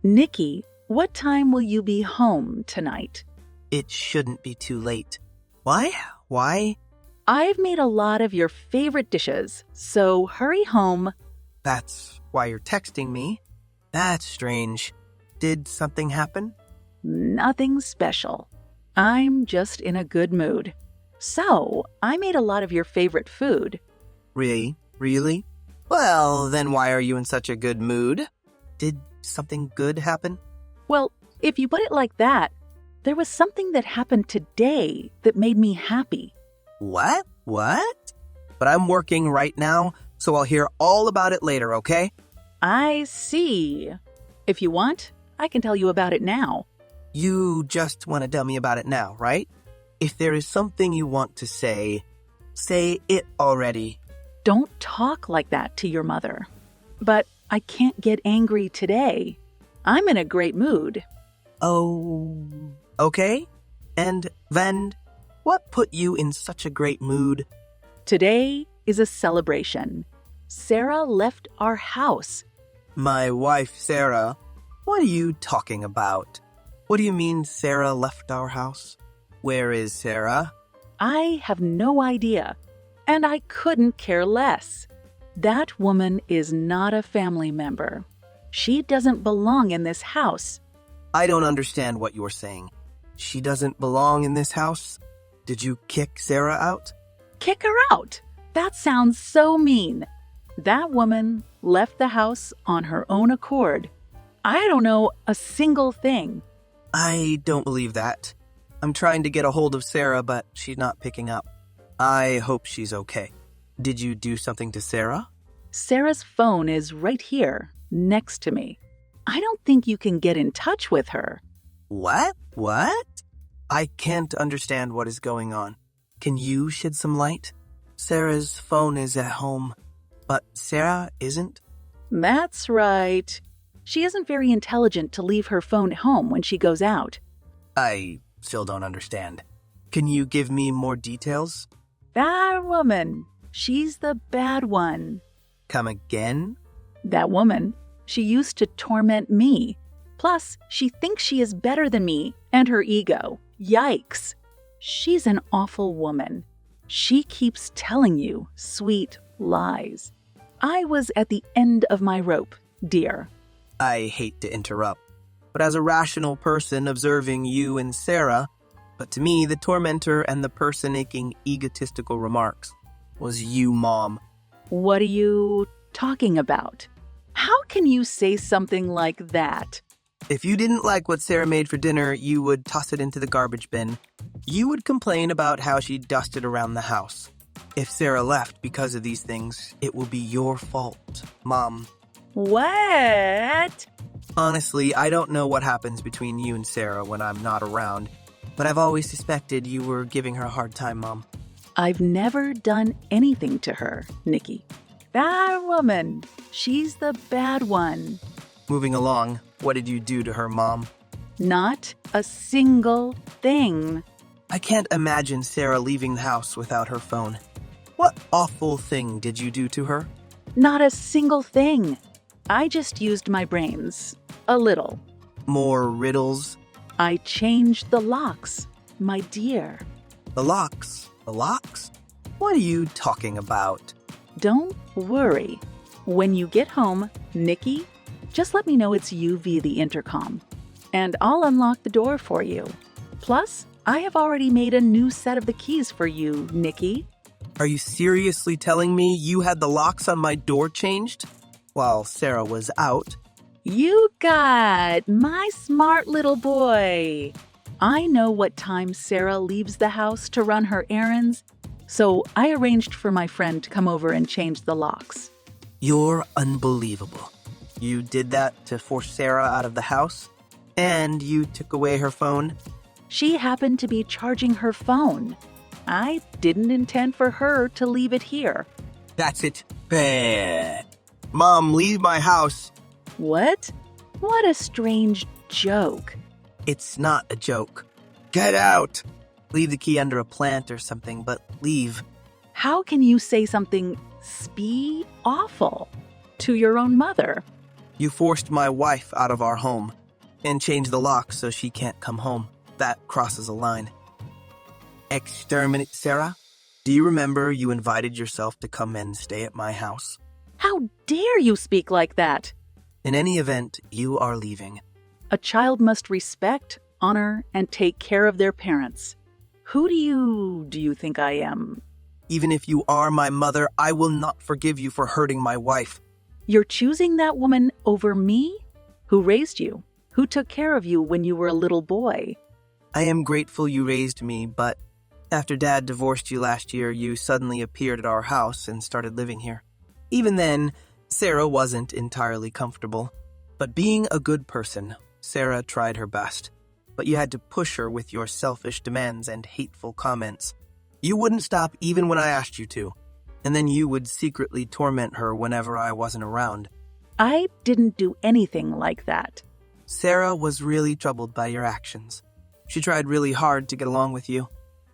Nikki, what time will you be home tonight? It shouldn't be too late. Why? Why? I've made a lot of your favorite dishes, so hurry home. That's why you're texting me. That's strange. Did something happen? Nothing special. I'm just in a good mood. So, I made a lot of your favorite food. Really? Well, then why are you in such a good mood? Did something good happen? Well, if you put it like that, there was something that happened today that made me happy. What? But I'm working right now, so I'll hear all about it later, okay? I see. If you want, I can tell you about it now. You just want to tell me about it now, right? If there is something you want to say it already. Don't talk like that to your mother. But I can't get angry today. I'm in a great mood. Oh, okay. And then, what put you in such a great mood? Today is a celebration. Sarah left our house. My wife, Sarah? What are you talking about? What do you mean Sarah left our house? Where is Sarah? I have no idea, and I couldn't care less. That woman is not a family member. She doesn't belong in this house. I don't understand what you're saying. She doesn't belong in this house? Did you kick Sarah out? Kick her out? That sounds so mean. That woman left the house on her own accord. I don't know a single thing. I don't believe that. I'm trying to get a hold of Sarah, but she's not picking up. I hope she's okay. Did you do something to Sarah? Sarah's phone is right here, next to me. I don't think you can get in touch with her. What? I can't understand what is going on. Can you shed some light? Sarah's phone is at home, but Sarah isn't? That's right. She isn't very intelligent to leave her phone at home when she goes out. I still don't understand. Can you give me more details? That woman. She's the bad one. Come again? That woman. She used to torment me. Plus, she thinks she is better than me and her ego. Yikes. She's an awful woman. She keeps telling you sweet lies. I was at the end of my rope, dear. I hate to interrupt, but as a rational person observing you and Sarah, but to me, the tormentor and the person making egotistical remarks was you, Mom. What are you talking about? How can you say something like that? If you didn't like what Sarah made for dinner, you would toss it into the garbage bin. You would complain about how she dusted around the house. If Sarah left because of these things, it will be your fault, Mom. What? Honestly, I don't know what happens between you and Sarah when I'm not around, but I've always suspected you were giving her a hard time, Mom. I've never done anything to her, Nikki. That woman. She's the bad one. Moving along, what did you do to her, Mom? Not a single thing. I can't imagine Sarah leaving the house without her phone. What awful thing did you do to her? Not a single thing. I just used my brains. A little. More riddles? I changed the locks, my dear. The locks? The locks? What are you talking about? Don't worry. When you get home, Nikki, just let me know it's you via the intercom, and I'll unlock the door for you. Plus, I have already made a new set of the keys for you, Nikki. Are you seriously telling me you had the locks on my door changed while Sarah was out? You got my smart little boy. I know what time Sarah leaves the house to run her errands, so I arranged for my friend to come over and change the locks. You're unbelievable. You did that to force Sarah out of the house? And you took away her phone? She happened to be charging her phone. I didn't intend for her to leave it here. That's it. Bad. Mom, leave my house. What? What a strange joke. It's not a joke. Get out. Leave the key under a plant or something, but leave. How can you say something awful to your own mother? You forced my wife out of our home and changed the lock so she can't come home. That crosses a line. Exterminate Sarah? Do you remember you invited yourself to come and stay at my house? How dare you speak like that? In any event, you are leaving. A child must respect, honor, and take care of their parents. Who do you think I am? Even if you are my mother, I will not forgive you for hurting my wife. You're choosing that woman over me? Who raised you? Who took care of you when you were a little boy? I am grateful you raised me, but after Dad divorced you last year, you suddenly appeared at our house and started living here. Even then, Sarah wasn't entirely comfortable. But being a good person, Sarah tried her best. But you had to push her with your selfish demands and hateful comments. You wouldn't stop even when I asked you to. And then you would secretly torment her whenever I wasn't around. I didn't do anything like that. Sarah was really troubled by your actions. She tried really hard to get along with you,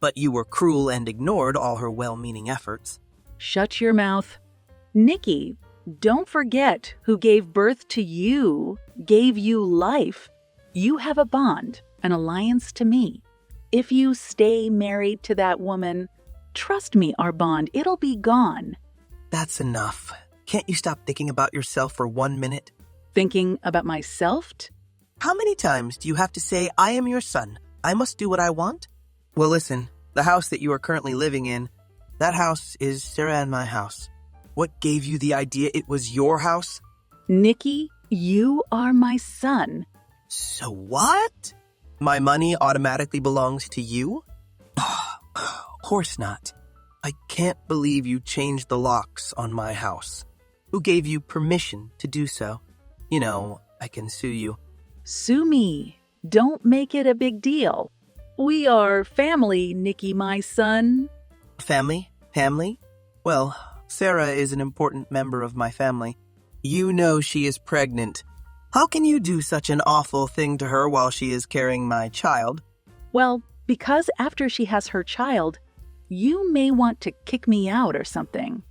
but you were cruel and ignored all her well-meaning efforts. Shut your mouth. Nikki, don't forget who gave birth to you, gave you life. You have a bond, an alliance to me. If you stay married to that woman, trust me, our bond, it'll be gone. That's enough. Can't you stop thinking about yourself for 1 minute? Thinking about myself? How many times do you have to say, I am your son, I must do what I want? Well, listen, the house that you are currently living in, that house is Sarah and my house. What gave you the idea it was your house? Nikki, you are my son. So what? My money automatically belongs to you? Of course not. I can't believe you changed the locks on my house. Who gave you permission to do so? You know, I can sue you. Sue me. Don't make it a big deal. We are family, Nikki, my son. Family? Family? Well, Sarah is an important member of my family. You know she is pregnant. How can you do such an awful thing to her while she is carrying my child? Well, because after she has her child, you may want to kick me out or something.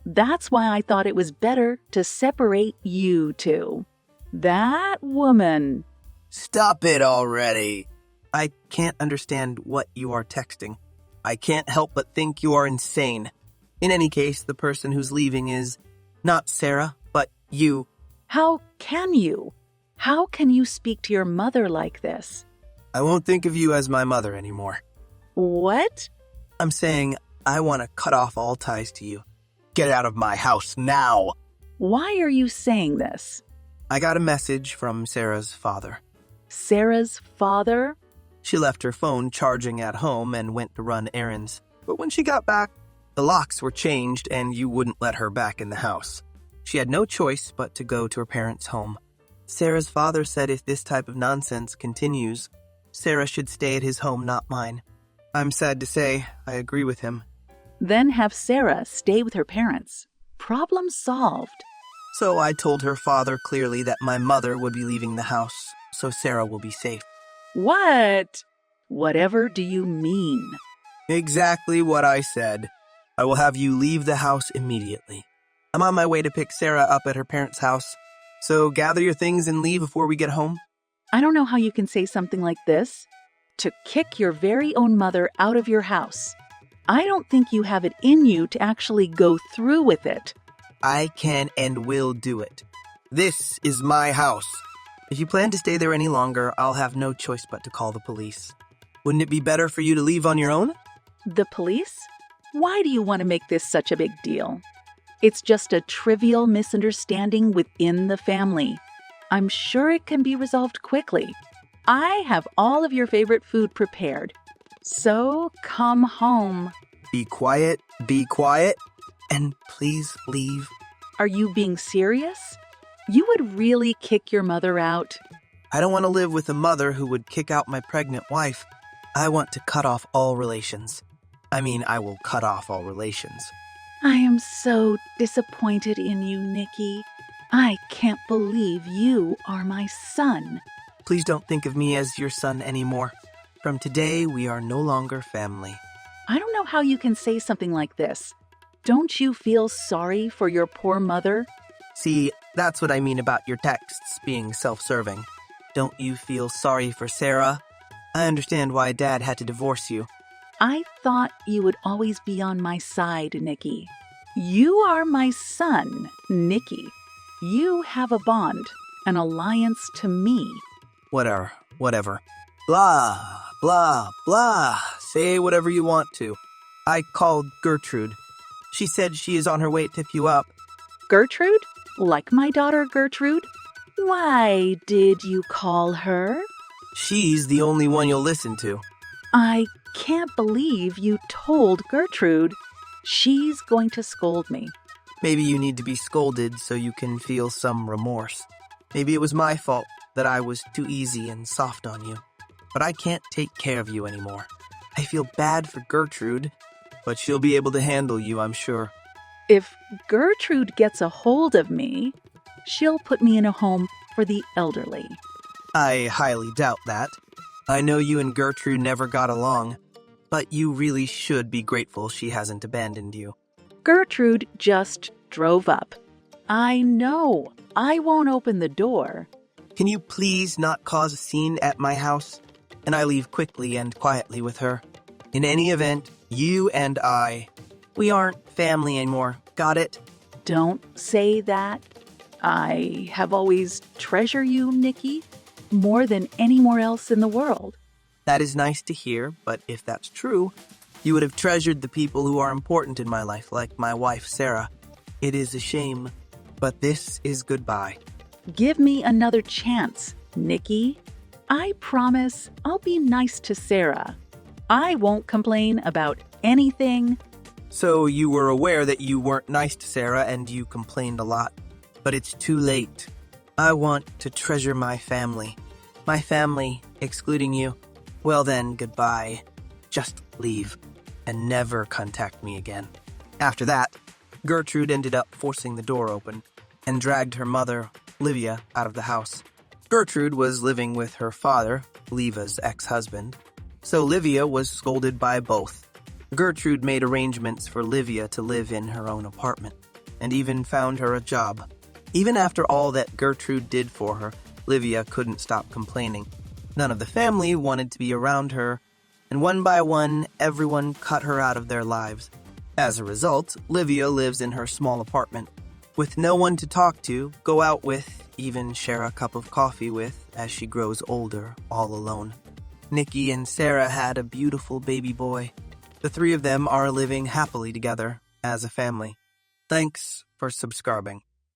That's why I thought it was better to separate you two. That woman. Stop it already. I can't understand what you are texting. I can't help but think you are insane. In any case, the person who's leaving is not Sarah, but you. How can you? How can you speak to your mother like this? I won't think of you as my mother anymore. What? I'm saying I want to cut off all ties to you. Get out of my house now. Why are you saying this? I got a message from Sarah's father. Sarah's father? She left her phone charging at home and went to run errands. But when she got back, the locks were changed and you wouldn't let her back in the house. She had no choice but to go to her parents' home. Sarah's father said if this type of nonsense continues, Sarah should stay at his home, not mine. I'm sad to say, I agree with him. Then have Sarah stay with her parents. Problem solved. So I told her father clearly that my mother would be leaving the house, so Sarah will be safe. What? Whatever do you mean? Exactly what I said. I will have you leave the house immediately. I'm on my way to pick Sarah up at her parents' house, so gather your things and leave before we get home. I don't know how you can say something like this. To kick your very own mother out of your house. I don't think you have it in you to actually go through with it. I can and will do it. This is my house. If you plan to stay there any longer, I'll have no choice but to call the police. Wouldn't it be better for you to leave on your own? The police? Why do you want to make this such a big deal? It's just a trivial misunderstanding within the family. I'm sure it can be resolved quickly. I have all of your favorite food prepared. So come home. Be quiet, and please leave. Are you being serious? You would really kick your mother out? I don't want to live with a mother who would kick out my pregnant wife. I want to cut off all relations. I will cut off all relations. I am so disappointed in you, Nikki. I can't believe you are my son. Please don't think of me as your son anymore. From today, we are no longer family. I don't know how you can say something like this. Don't you feel sorry for your poor mother? See, That's what I mean about your texts being self-serving. Don't you feel sorry for Sarah? I understand why Dad had to divorce you. I thought you would always be on my side, Nikki. You are my son, Nikki. You have a bond, an alliance to me. Whatever. Blah, blah, blah. Say whatever you want to. I called Gertrude. She said she is on her way to pick you up. Gertrude? Like my daughter Gertrude? Why did you call her? She's the only one you'll listen to. I can't believe you told Gertrude. She's going to scold me. Maybe you need to be scolded so you can feel some remorse. Maybe it was my fault that I was too easy and soft on you. But I can't take care of you anymore. I feel bad for Gertrude, but she'll be able to handle you, I'm sure. If Gertrude gets a hold of me, she'll put me in a home for the elderly. I highly doubt that. I know you and Gertrude never got along, but you really should be grateful she hasn't abandoned you. Gertrude just drove up. I know. I won't open the door. Can you please not cause a scene at my house? And I leave quickly and quietly with her. In any event, you and we aren't family anymore. Got it? Don't say that. I have always treasured you, Nikki, more than anywhere else in the world. That is nice to hear, but if that's true, you would have treasured the people who are important in my life, like my wife, Sarah. It is a shame, but this is goodbye. Give me another chance, Nikki. I promise I'll be nice to Sarah. I won't complain about anything. So you were aware that you weren't nice to Sarah and you complained a lot, but it's too late. I want to treasure my family. My family, excluding you. Well then, goodbye. Just leave and never contact me again. After that, Gertrude ended up forcing the door open and dragged her mother, Livia, out of the house. Gertrude was living with her father, Liva's ex-husband, so Livia was scolded by both. Gertrude made arrangements for Livia to live in her own apartment, and even found her a job. Even after all that Gertrude did for her, Livia couldn't stop complaining. None of the family wanted to be around her, and one by one, everyone cut her out of their lives. As a result, Livia lives in her small apartment, with no one to talk to, go out with, even share a cup of coffee with, as she grows older, all alone. Nikki and Sarah had a beautiful baby boy. The three of them are living happily together as a family. Thanks for subscribing.